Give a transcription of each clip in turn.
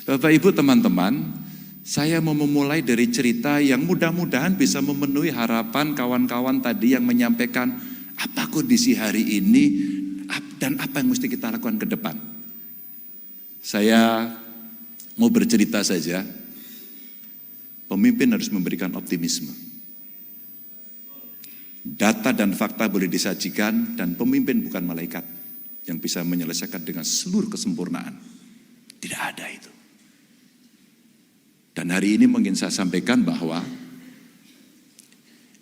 Bapak Ibu teman-teman, saya mau memulai dari cerita yang mudah-mudahan bisa memenuhi harapan kawan-kawan tadi yang menyampaikan apa kondisi hari ini dan apa yang mesti kita lakukan ke depan. Saya mau bercerita saja, pemimpin harus memberikan optimisme. Data dan fakta boleh disajikan dan pemimpin bukan malaikat yang bisa menyelesaikan dengan seluruh kesempurnaan. Tidak ada itu. Dan hari ini mungkin saya sampaikan bahwa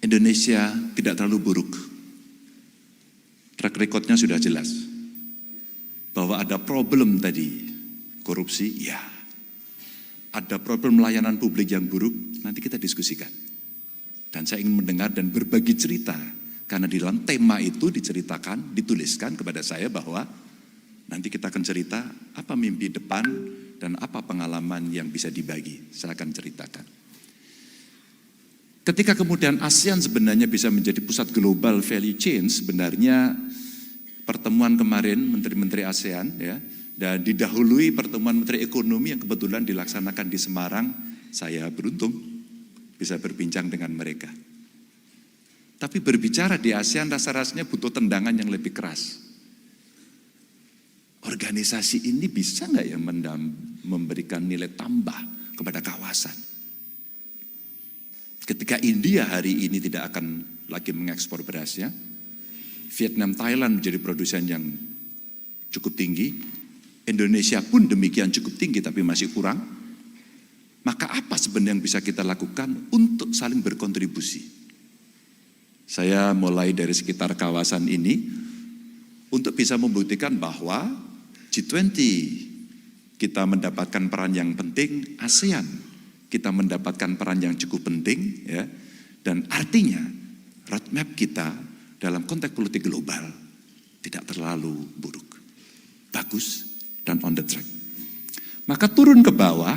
Indonesia tidak terlalu buruk. Track recordnya sudah jelas. Bahwa ada problem tadi, korupsi, ya. Ada problem layanan publik yang buruk, nanti kita diskusikan. Dan saya ingin mendengar dan berbagi cerita. Karena di dalam tema itu diceritakan, dituliskan kepada saya bahwa nanti kita akan cerita apa mimpi depan dan apa pengalaman yang bisa dibagi. Saya akan ceritakan. Ketika kemudian ASEAN sebenarnya bisa menjadi pusat global value chain, sebenarnya pertemuan kemarin menteri-menteri ASEAN ya, dan didahului pertemuan menteri ekonomi yang kebetulan dilaksanakan di Semarang, saya beruntung bisa berbincang dengan mereka. Tapi berbicara di ASEAN rasa-rasanya butuh tendangan yang lebih keras. Organisasi ini bisa nggak ya memberikan nilai tambah kepada kawasan? Ketika India hari ini tidak akan lagi mengekspor berasnya, Vietnam, Thailand menjadi produsen yang cukup tinggi, Indonesia pun demikian cukup tinggi tapi masih kurang, maka apa sebenarnya yang bisa kita lakukan untuk saling berkontribusi? Saya mulai dari sekitar kawasan ini untuk bisa membuktikan bahwa G20 kita mendapatkan peran yang penting, ASEAN kita mendapatkan peran yang cukup penting, ya, dan artinya roadmap kita dalam konteks politik global tidak terlalu buruk, bagus dan on the track. Maka turun ke bawah,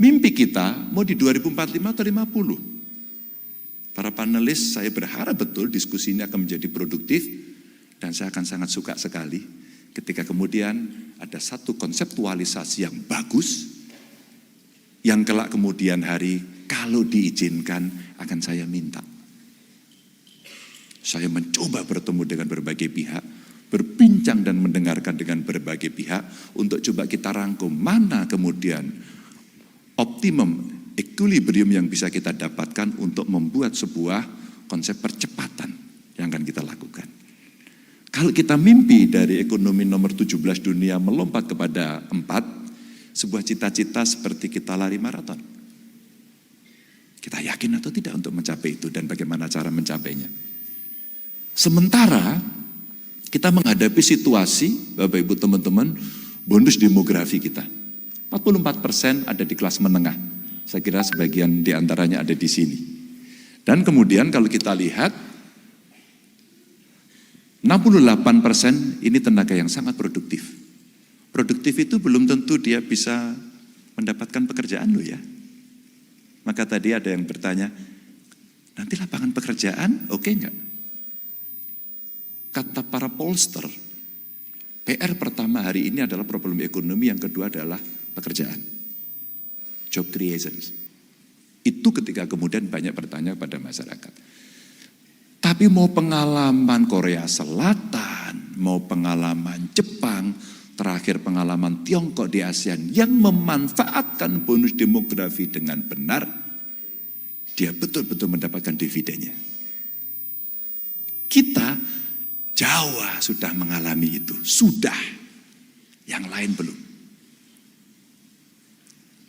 mimpi kita mau di 2045 atau 50. Para panelis, saya berharap betul diskusi ini akan menjadi produktif dan saya akan sangat suka sekali ketika kemudian ada satu konseptualisasi yang bagus, yang kelak kemudian hari kalau diizinkan akan saya minta. Saya mencoba bertemu dengan berbagai pihak, berbincang dan mendengarkan dengan berbagai pihak untuk coba kita rangkum mana kemudian optimum equilibrium yang bisa kita dapatkan untuk membuat sebuah konsep percepatan yang akan kita lakukan. Kalau kita mimpi dari ekonomi nomor 17 dunia melompat kepada 4, sebuah cita-cita seperti kita lari maraton. Kita yakin atau tidak untuk mencapai itu dan bagaimana cara mencapainya. Sementara kita menghadapi situasi, Bapak Ibu teman-teman, bonus demografi kita. 44% ada di kelas menengah. Saya kira sebagian di antaranya ada di sini. Dan kemudian kalau kita lihat 68% ini tenaga yang sangat produktif. Produktif itu belum tentu dia bisa mendapatkan pekerjaan loh ya. Maka tadi ada yang bertanya, nanti lapangan pekerjaan oke enggak? Kata para pollster, PR pertama hari ini adalah problem ekonomi, yang kedua adalah pekerjaan. Job creation. Itu ketika kemudian banyak bertanya pada masyarakat. Tapi mau pengalaman Korea Selatan, mau pengalaman Jepang, terakhir pengalaman Tiongkok di ASEAN yang memanfaatkan bonus demografi dengan benar, dia betul-betul mendapatkan dividennya. Kita, Jawa sudah mengalami itu, sudah, yang lain belum.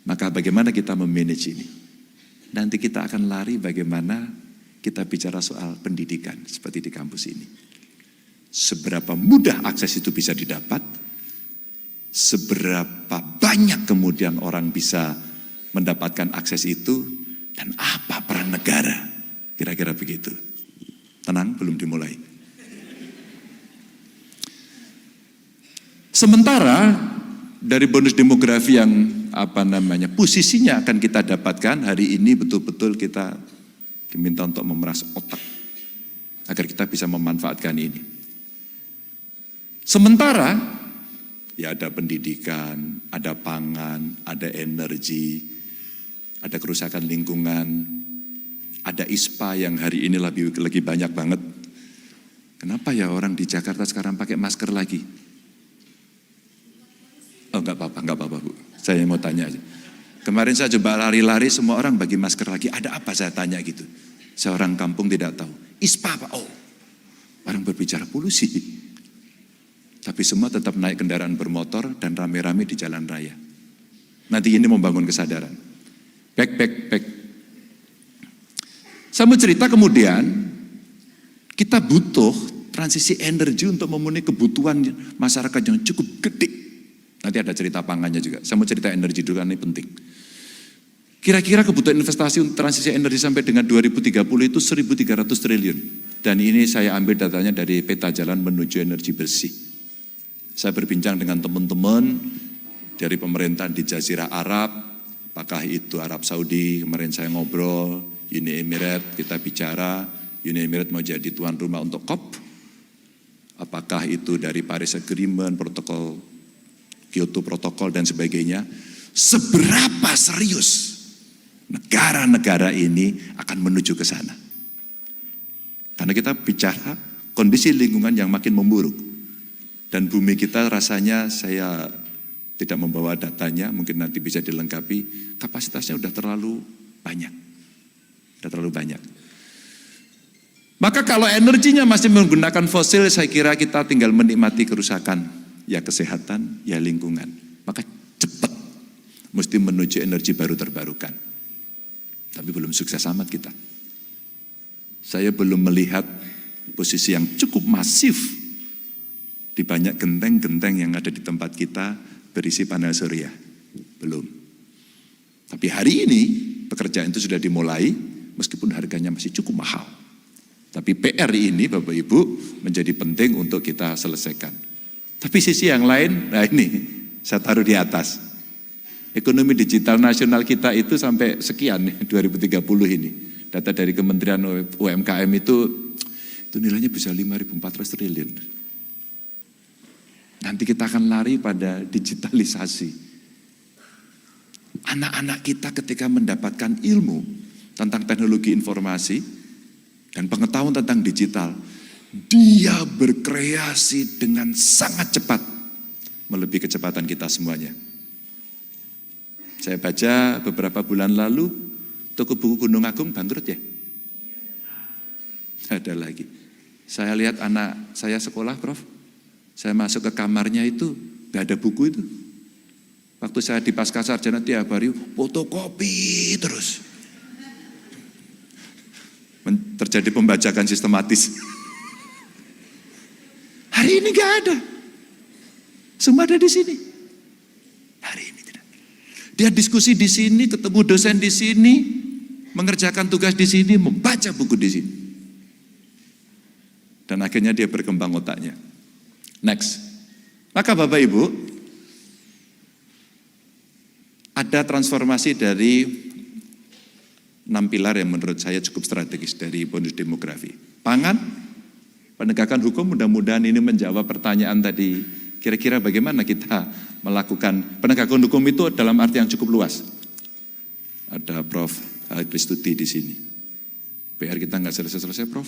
Maka bagaimana kita memanage ini? Nanti kita akan lari bagaimana kita bicara soal pendidikan seperti di kampus ini. Seberapa mudah akses itu bisa didapat, seberapa banyak kemudian orang bisa mendapatkan akses itu, dan apa peran negara, kira-kira begitu. Tenang, belum dimulai. Sementara dari bonus demografi yang posisinya akan kita dapatkan hari ini, betul-betul kita diminta untuk memeras otak agar kita bisa memanfaatkan ini. Sementara Ya ada pendidikan, ada pangan, ada energi, ada kerusakan lingkungan, ada ISPA yang hari ini lagi banyak banget. Kenapa ya orang di Jakarta sekarang pakai masker lagi? Oh enggak apa-apa Bu. Saya mau tanya aja. Kemarin saya coba lari-lari, semua orang bagi masker lagi. Ada apa saya tanya gitu. Seorang kampung tidak tahu. ISPA Pak, oh. Orang berbicara polusi. Tapi semua tetap naik kendaraan bermotor dan rame-rame di jalan raya. Nanti ini membangun kesadaran. Back. Saya mau cerita kemudian, kita butuh transisi energi untuk memenuhi kebutuhan masyarakat yang cukup gede. Nanti ada cerita pangannya juga. Saya mau cerita energi dulu, ini penting. Kira-kira kebutuhan investasi untuk transisi energi sampai dengan 2030 itu 1.300 triliun. Dan ini saya ambil datanya dari peta jalan menuju energi bersih. Saya berbincang dengan teman-teman dari pemerintahan di Jazirah Arab, apakah itu Arab Saudi, kemarin saya ngobrol, Uni Emirat, kita bicara, Uni Emirat mau jadi tuan rumah untuk COP, apakah itu dari Paris Agreement, protokol, Kyoto Protokol dan sebagainya, seberapa serius negara-negara ini akan menuju ke sana. Karena kita bicara kondisi lingkungan yang makin memburuk. Dan bumi kita rasanya, saya tidak membawa datanya, mungkin nanti bisa dilengkapi, kapasitasnya udah terlalu banyak. Maka kalau energinya masih menggunakan fosil, saya kira kita tinggal menikmati kerusakan, ya kesehatan, ya lingkungan. Maka cepat mesti menuju energi baru terbarukan. Tapi belum sukses amat kita. Saya belum melihat posisi yang cukup masif di banyak genteng-genteng yang ada di tempat kita berisi panel surya. Belum. Tapi hari ini pekerjaan itu sudah dimulai meskipun harganya masih cukup mahal. Tapi PR ini Bapak Ibu menjadi penting untuk kita selesaikan. Tapi sisi yang lain, nah ini saya taruh di atas. Ekonomi digital nasional kita itu sampai sekian 2030 ini. Data dari Kementerian UMKM itu nilainya bisa 5.400 triliun. Nanti kita akan lari pada digitalisasi. Anak-anak kita ketika mendapatkan ilmu tentang teknologi informasi dan pengetahuan tentang digital, dia berkreasi dengan sangat cepat, melebihi kecepatan kita semuanya. Saya baca beberapa bulan lalu, toko buku Gunung Agung bangkrut ya. Ada lagi. Saya lihat anak saya sekolah, Prof. Saya masuk ke kamarnya itu, gak ada buku itu. Waktu saya di Pascasarjana tiap hari, fotokopi terus. Terjadi pembajakan sistematis. Hari ini gak ada. Semua ada di sini. Hari ini tidak. Dia diskusi di sini, ketemu dosen di sini, mengerjakan tugas di sini, membaca buku di sini. Dan akhirnya dia berkembang otaknya. Next. Maka Bapak Ibu, ada transformasi dari 6 pilar yang menurut saya cukup strategis dari bonus demografi. Pangan, penegakan hukum, mudah-mudahan ini menjawab pertanyaan tadi. Kira-kira bagaimana kita melakukan penegakan hukum itu dalam arti yang cukup luas. Ada Prof. Kristuti di sini. PR kita nggak selesai-selesai, Prof.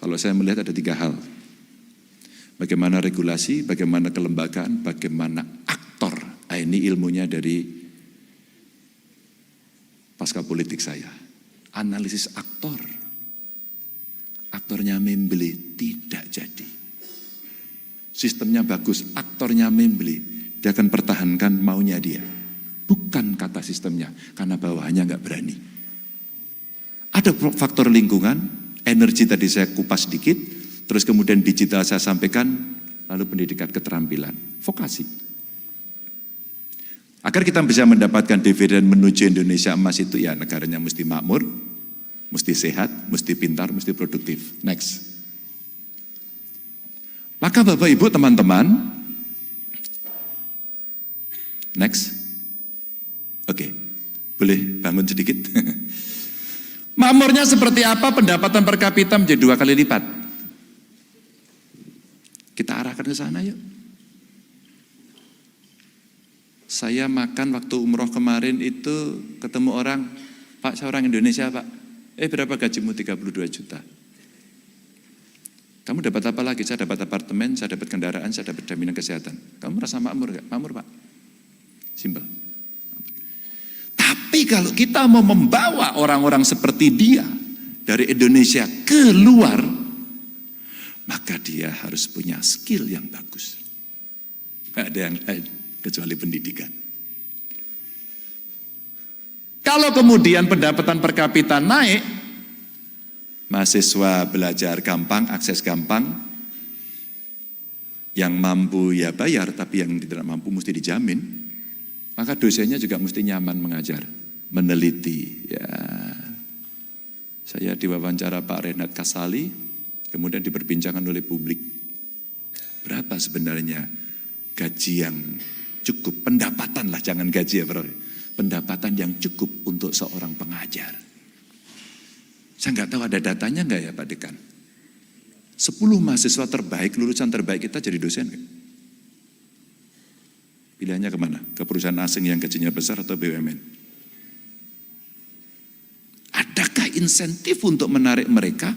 Kalau saya melihat ada 3 hal. Bagaimana regulasi, bagaimana kelembagaan, bagaimana aktor. Ini ilmunya dari pasca politik saya. Analisis aktor. Aktornya membeli, tidak jadi. Sistemnya bagus, aktornya membeli. Dia akan pertahankan maunya dia. Bukan kata sistemnya, karena bawahannya nggak berani. Ada faktor lingkungan, energi tadi saya kupas sedikit, terus kemudian digital saya sampaikan, lalu pendidikan keterampilan, vokasi. Agar kita bisa mendapatkan dividen menuju Indonesia emas itu ya negaranya mesti makmur, mesti sehat, mesti pintar, mesti produktif. Next. Maka Bapak Ibu teman-teman, next. Oke, boleh bangun sedikit. Makmurnya seperti apa? Pendapatan per kapita menjadi 2 kali lipat. Kita arahkan ke sana yuk. Saya makan waktu umroh kemarin itu ketemu orang, Pak saya orang Indonesia Pak, berapa gajimu? 32 juta. Kamu dapat apa lagi? Saya dapat apartemen, saya dapat kendaraan, saya dapat jaminan kesehatan. Kamu merasa makmur gak? Makmur Pak. Simpel. Tapi kalau kita mau membawa orang-orang seperti dia dari Indonesia keluar, maka dia harus punya skill yang bagus. Gak ada yang lain kecuali pendidikan. Kalau kemudian pendapatan per kapita naik, mahasiswa belajar gampang, akses gampang, yang mampu ya bayar, tapi yang tidak mampu mesti dijamin, maka dosennya juga mesti nyaman mengajar, meneliti. Ya, saya diwawancara Pak Renat Kasali, kemudian diperbincangkan oleh publik. Berapa sebenarnya gaji yang cukup, pendapatan lah, jangan gaji ya Bro, pendapatan yang cukup untuk seorang pengajar. Saya nggak tahu ada datanya nggak ya Pak Dekan. 10 mahasiswa terbaik, lulusan terbaik kita jadi dosen kan? Pilihannya kemana? Ke perusahaan asing yang gajinya besar atau BUMN? Adakah insentif untuk menarik mereka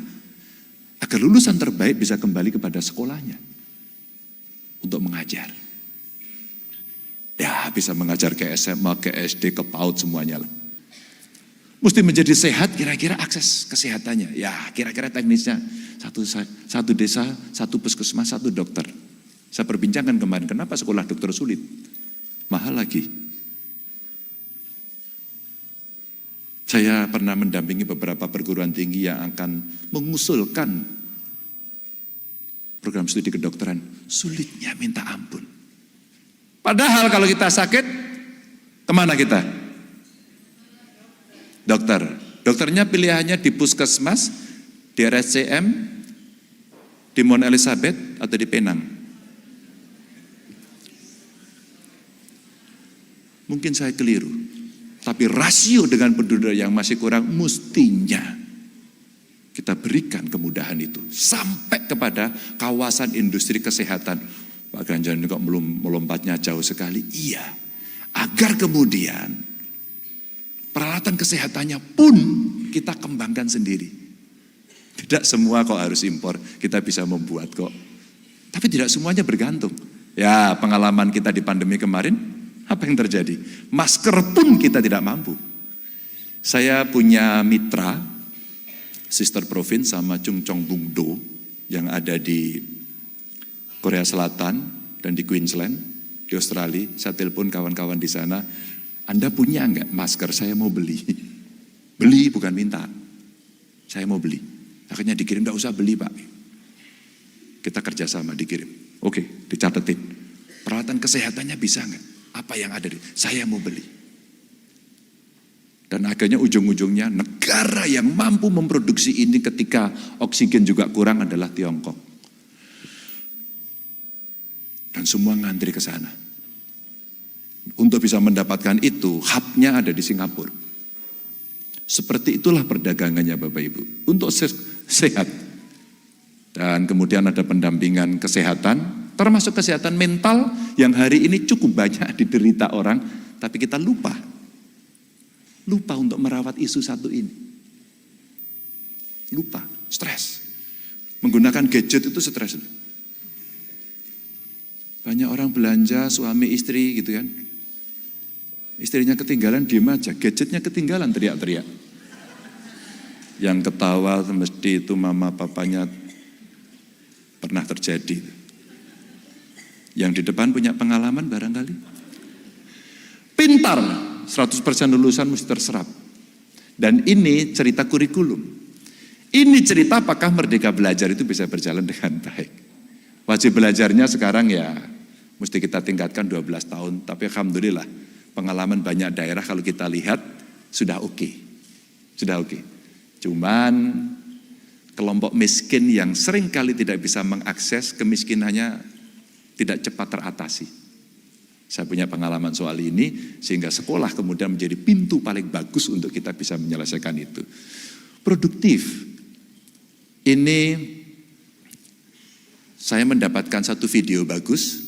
agar lulusan terbaik bisa kembali kepada sekolahnya untuk mengajar? Ya bisa mengajar ke SMA, ke SD, ke PAUD semuanya lah. Mesti menjadi sehat, kira-kira akses kesehatannya. Ya kira-kira teknisnya. Satu desa, satu puskesmas, satu dokter. Saya perbincangkan kemarin, kenapa sekolah dokter sulit? Mahal lagi. Saya pernah mendampingi beberapa perguruan tinggi yang akan mengusulkan program studi kedokteran. Sulitnya minta ampun. Padahal kalau kita sakit, kemana kita? Dokter. Dokternya pilihannya di puskesmas, di RSCM, di Mount Elizabeth, atau di Penang. Mungkin saya keliru. Tapi rasio dengan penduduk yang masih kurang, mestinya kita berikan kemudahan itu. Sampai kepada kawasan industri kesehatan. Pak Ganjar ini kok belum melompatnya jauh sekali. Iya, agar kemudian peralatan kesehatannya pun kita kembangkan sendiri. Tidak semua kok harus impor, kita bisa membuat kok. Tapi tidak semuanya bergantung. Ya pengalaman kita di pandemi kemarin, apa yang terjadi? Masker pun kita tidak mampu. Saya punya mitra, Sister Province sama Chung Chong Bung Do, yang ada di Korea Selatan dan di Queensland, di Australia. Saya telepon kawan-kawan di sana, Anda punya enggak masker? Saya mau beli. Beli bukan minta. Saya mau beli. Akhirnya dikirim, enggak usah beli Pak. Kita kerjasama dikirim. Oke, dicatetin. Peralatan kesehatannya bisa enggak? Apa yang ada di? Saya mau beli. Dan akhirnya ujung-ujungnya negara yang mampu memproduksi ini ketika oksigen juga kurang adalah Tiongkok. Dan semua ngantri ke sana. Untuk bisa mendapatkan itu, hubnya ada di Singapura. Seperti itulah perdagangannya Bapak Ibu. Untuk sehat. Dan kemudian ada pendampingan kesehatan, termasuk kesehatan mental yang hari ini cukup banyak diderita orang, tapi kita lupa. Lupa untuk merawat isu satu ini. Lupa, stres. Menggunakan gadget itu stres. Banyak orang belanja suami istri gitu kan. Istrinya ketinggalan diem aja, gadgetnya ketinggalan teriak-teriak. Yang ketawa mesti itu mama papanya pernah terjadi. Yang di depan punya pengalaman barangkali. Pintar, 100% lulusan mesti terserap. Dan ini cerita kurikulum. Ini cerita apakah Merdeka Belajar itu bisa berjalan dengan baik. Wajib belajarnya sekarang ya mesti kita tingkatkan 12 tahun. Tapi alhamdulillah pengalaman banyak daerah kalau kita lihat sudah oke. Sudah oke. Cuman kelompok miskin yang seringkali tidak bisa mengakses kemiskinannya tidak cepat teratasi. Saya punya pengalaman soal ini sehingga sekolah kemudian menjadi pintu paling bagus untuk kita bisa menyelesaikan itu. Produktif. Ini saya mendapatkan satu video bagus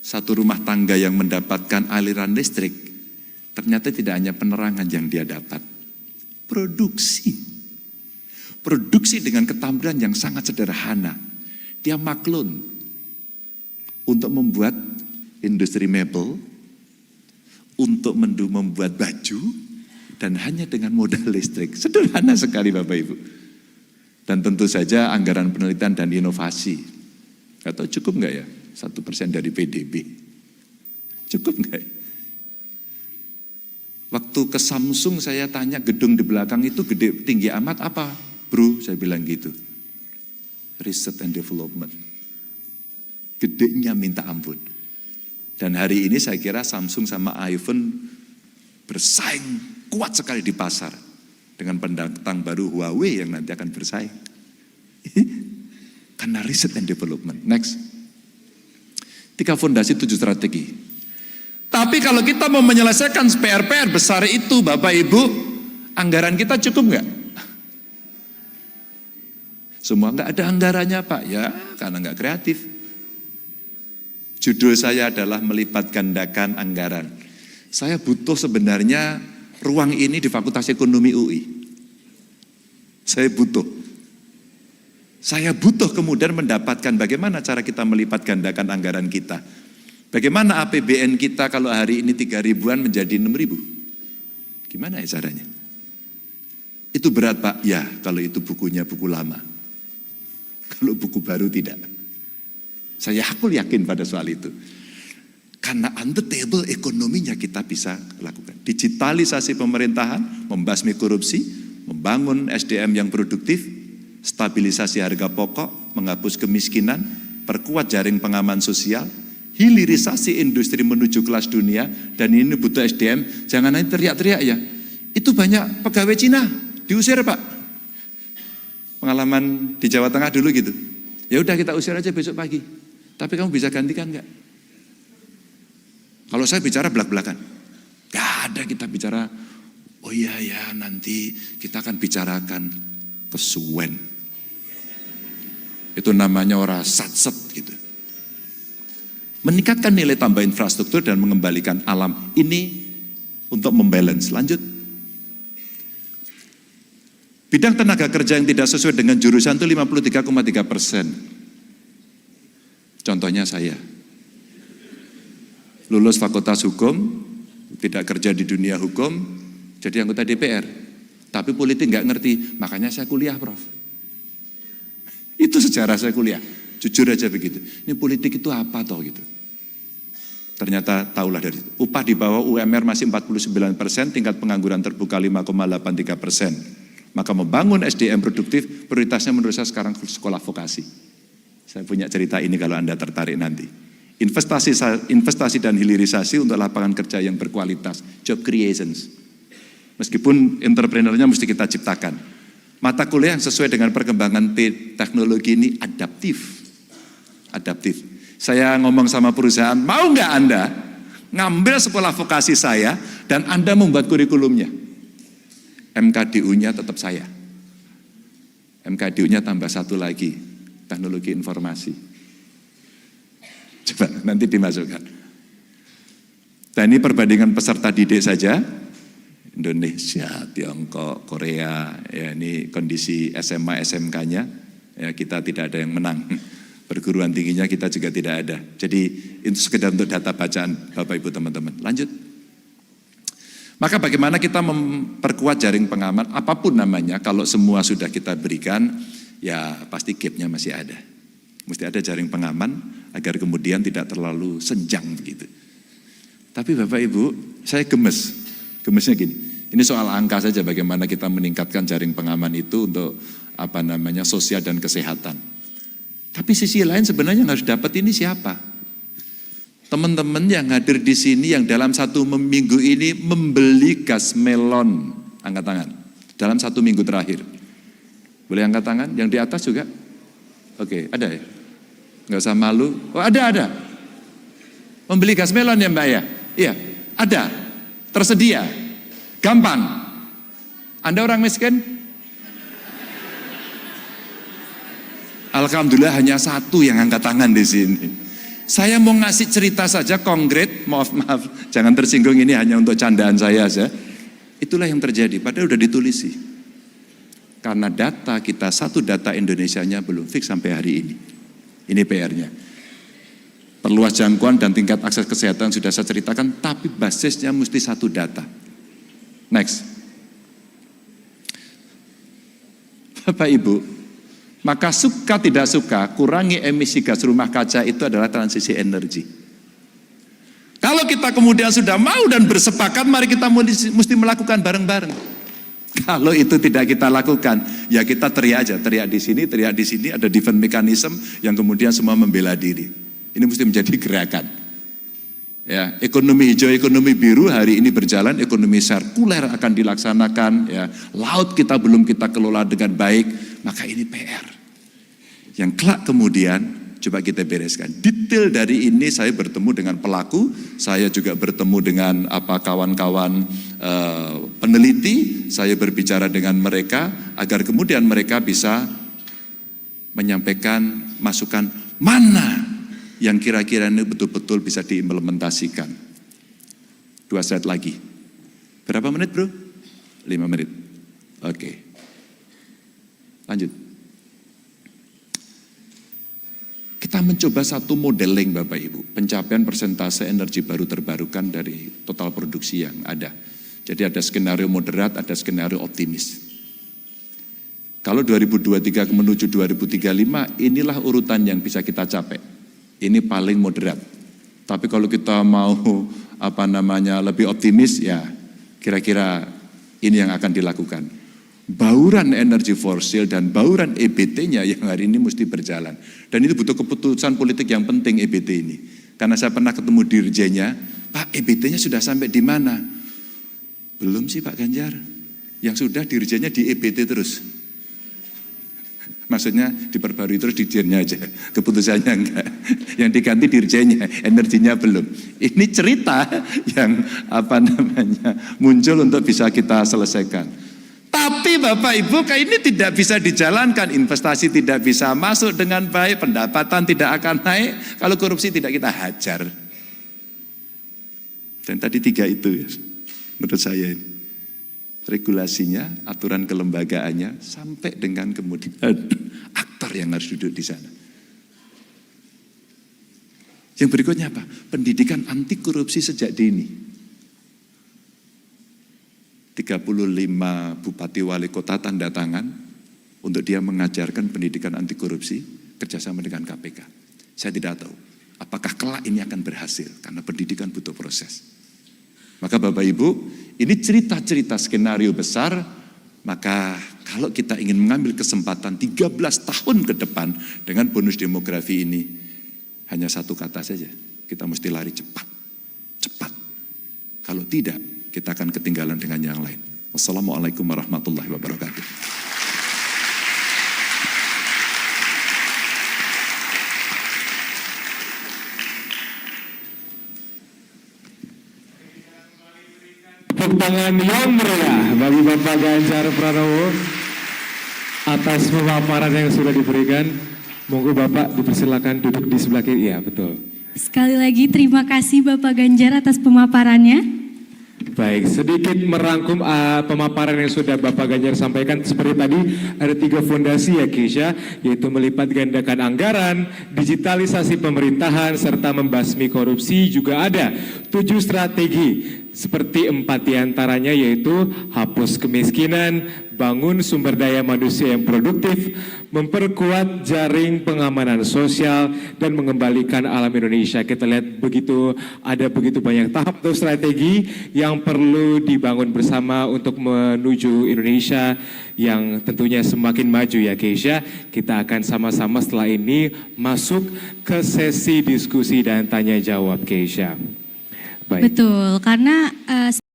satu rumah tangga yang mendapatkan aliran listrik, ternyata tidak hanya penerangan yang dia dapat, produksi. Produksi dengan keterampilan yang sangat sederhana. Dia maklun untuk membuat industri mebel, untuk membuat baju, dan hanya dengan modal listrik. Sederhana sekali Bapak Ibu. Dan tentu saja anggaran penelitian dan inovasi. Atau cukup enggak ya? 1% dari PDB. Cukup enggak ya? Waktu ke Samsung saya tanya gedung di belakang itu gede tinggi amat apa? Bro, saya bilang gitu. Research and Development. Gedenya minta ampun. Dan hari ini saya kira Samsung sama iPhone bersaing kuat sekali di pasar. Dengan pendatang baru Huawei yang nanti akan bersaing. Karena Research and Development. Next. 3 fondasi 7 strategi. Tapi kalau kita mau menyelesaikan PR-PR besar itu Bapak Ibu, anggaran kita cukup enggak? Semua enggak ada anggarannya Pak. Ya karena enggak kreatif. Judul saya adalah melipat gandakan anggaran. Saya butuh sebenarnya ruang ini di Fakultas Ekonomi UI. Saya butuh kemudian mendapatkan bagaimana cara kita melipat gandakan anggaran kita. Bagaimana APBN kita kalau hari ini 3.000-an menjadi 6.000? Gimana ya caranya? Itu berat Pak? Ya, kalau itu bukunya buku lama. Kalau buku baru tidak. Saya yakin pada soal itu. Karena under table ekonominya kita bisa lakukan. Digitalisasi pemerintahan, membasmi korupsi, membangun SDM yang produktif, stabilisasi harga pokok, menghapus kemiskinan, perkuat jaring pengaman sosial, hilirisasi industri menuju kelas dunia, dan ini butuh SDM, jangan nanti teriak-teriak ya. Itu banyak pegawai Cina, diusir Pak. Pengalaman di Jawa Tengah dulu gitu. Ya udah kita usir aja besok pagi. Tapi kamu bisa gantikan enggak? Kalau saya bicara belak-belakan. Gak ada kita bicara, oh iya ya nanti kita akan bicarakan kesuwen. Itu namanya orang sat-set gitu. Meningkatkan nilai tambah infrastruktur dan mengembalikan alam. Ini untuk membalance. Lanjut. Bidang tenaga kerja yang tidak sesuai dengan jurusan itu 53,3%. Contohnya saya. Lulus fakultas hukum, tidak kerja di dunia hukum, jadi anggota DPR. Tapi politik nggak ngerti, makanya saya kuliah Prof. Itu sejarah saya kuliah, jujur aja begitu. Ini politik itu apa toh gitu. Ternyata tahulah dari itu. Upah di bawah UMR masih 49%, tingkat pengangguran terbuka 5,83%. Maka membangun SDM produktif, prioritasnya menurut saya sekarang sekolah vokasi. Saya punya cerita ini kalau Anda tertarik nanti. Investasi dan hilirisasi untuk lapangan kerja yang berkualitas, job creations. Meskipun entrepreneurnya mesti kita ciptakan. Mata kuliah yang sesuai dengan perkembangan teknologi ini adaptif. Adaptif. Saya ngomong sama perusahaan, mau nggak Anda ngambil sekolah vokasi saya dan Anda membuat kurikulumnya? MKDU-nya tetap saya. MKDU-nya tambah satu lagi, teknologi informasi. Coba nanti dimasukkan. Dan ini perbandingan peserta didik saja. Indonesia, Tiongkok, Korea, ya ini kondisi SMA, SMK-nya, ya kita tidak ada yang menang. Perguruan tingginya kita juga tidak ada. Jadi itu sekedar untuk data bacaan Bapak Ibu teman-teman. Lanjut. Maka bagaimana kita memperkuat jaring pengaman, apapun namanya, kalau semua sudah kita berikan, ya pasti gap-nya masih ada. Mesti ada jaring pengaman agar kemudian tidak terlalu senjang begitu. Tapi Bapak Ibu, saya gemesnya gini. Ini soal angka saja bagaimana kita meningkatkan jaring pengaman itu untuk sosial dan kesehatan. Tapi sisi lain sebenarnya yang harus dapat ini siapa? Teman-teman yang hadir di sini yang dalam 1 minggu ini membeli gas melon, angkat tangan. Dalam 1 minggu terakhir. Boleh angkat tangan? Yang di atas juga? Oke, ada ya? Nggak usah malu. Oh ada. Membeli gas melon ya Mbak ya? Iya, ada. Tersedia. Gampang. Anda orang miskin? Alhamdulillah hanya 1 yang angkat tangan di sini. Saya mau ngasih cerita saja konkret, maaf, jangan tersinggung, ini hanya untuk candaan saya saja. Itulah yang terjadi, padahal udah ditulisi. Karena data kita, satu data Indonesianya belum fix sampai hari ini. Ini PR-nya. Perluas jangkauan dan tingkat akses kesehatan sudah saya ceritakan, tapi basisnya mesti satu data. Next. Bapak Ibu, maka suka tidak suka, kurangi emisi gas rumah kaca itu adalah transisi energi. Kalau kita kemudian sudah mau dan bersepakat, mari kita mesti melakukan bareng-bareng. Kalau itu tidak kita lakukan, ya kita teriak aja, teriak di sini, ada defense mechanism yang kemudian semua membela diri. Ini mesti menjadi gerakan. Ya, ekonomi hijau, ekonomi biru hari ini berjalan, ekonomi sirkuler akan dilaksanakan. Ya, laut kita belum kita kelola dengan baik, maka ini PR. Yang kelak kemudian coba kita bereskan. Detail dari ini saya bertemu dengan pelaku, saya juga bertemu dengan kawan-kawan peneliti, saya berbicara dengan mereka agar kemudian mereka bisa menyampaikan masukan mana yang kira-kira ini betul-betul bisa diimplementasikan. 2 slide lagi. Berapa menit bro? 5 menit. Oke. Lanjut. Kita mencoba satu modeling Bapak Ibu, pencapaian persentase energi baru terbarukan dari total produksi yang ada. Jadi ada skenario moderat, ada skenario optimis. Kalau 2023 menuju 2035, inilah urutan yang bisa kita capai. Ini paling moderat. Tapi kalau kita mau lebih optimis, ya kira-kira ini yang akan dilakukan. Bauran energi fosil dan bauran EBT-nya yang hari ini mesti berjalan. Dan itu butuh keputusan politik yang penting EBT ini. Karena saya pernah ketemu dirjennya, Pak EBT-nya sudah sampai di mana? Belum sih Pak Ganjar. Yang sudah dirjennya di EBT terus. Maksudnya diperbarui terus dirjennya aja, keputusannya enggak. Yang diganti dirjennya, energinya belum. Ini cerita yang muncul untuk bisa kita selesaikan. Tapi Bapak Ibu, kayak ini tidak bisa dijalankan, investasi tidak bisa masuk dengan baik, pendapatan tidak akan naik, kalau korupsi tidak kita hajar. Dan tadi 3 itu ya, menurut saya ini. Regulasinya, aturan kelembagaannya, sampai dengan kemudian aktor yang harus duduk di sana. Yang berikutnya apa? Pendidikan anti korupsi sejak dini. 35 bupati wali kota tanda tangan untuk dia mengajarkan pendidikan anti korupsi kerjasama dengan KPK. Saya tidak tahu apakah kelak ini akan berhasil karena pendidikan butuh proses. Maka Bapak Ibu, ini cerita-cerita skenario besar, maka kalau kita ingin mengambil kesempatan 13 tahun ke depan dengan bonus demografi ini, hanya satu kata saja, kita mesti lari cepat. Cepat. Kalau tidak, kita akan ketinggalan dengan yang lain. Wassalamualaikum warahmatullahi wabarakatuh. Tepuk tangan yang meriah bagi Bapak Ganjar Pranowo atas pemaparan yang sudah diberikan. Monggo Bapak dipersilakan duduk di sebelah kiri. Iya, betul. Sekali lagi terima kasih Bapak Ganjar atas pemaparannya. Baik, sedikit merangkum pemaparan yang sudah Bapak Ganjar sampaikan. Seperti tadi ada 3 fondasi ya Keisha, yaitu melipat gandakan anggaran, digitalisasi pemerintahan, serta membasmi korupsi. Juga ada 7 strategi, seperti 4 diantaranya yaitu hapus kemiskinan, bangun sumber daya manusia yang produktif, memperkuat jaring pengamanan sosial, dan mengembalikan alam Indonesia. Kita lihat ada begitu banyak tahap atau strategi yang perlu dibangun bersama untuk menuju Indonesia yang tentunya semakin maju ya Keisha. Kita akan sama-sama setelah ini masuk ke sesi diskusi dan tanya jawab Keisha. Baik. Betul, karena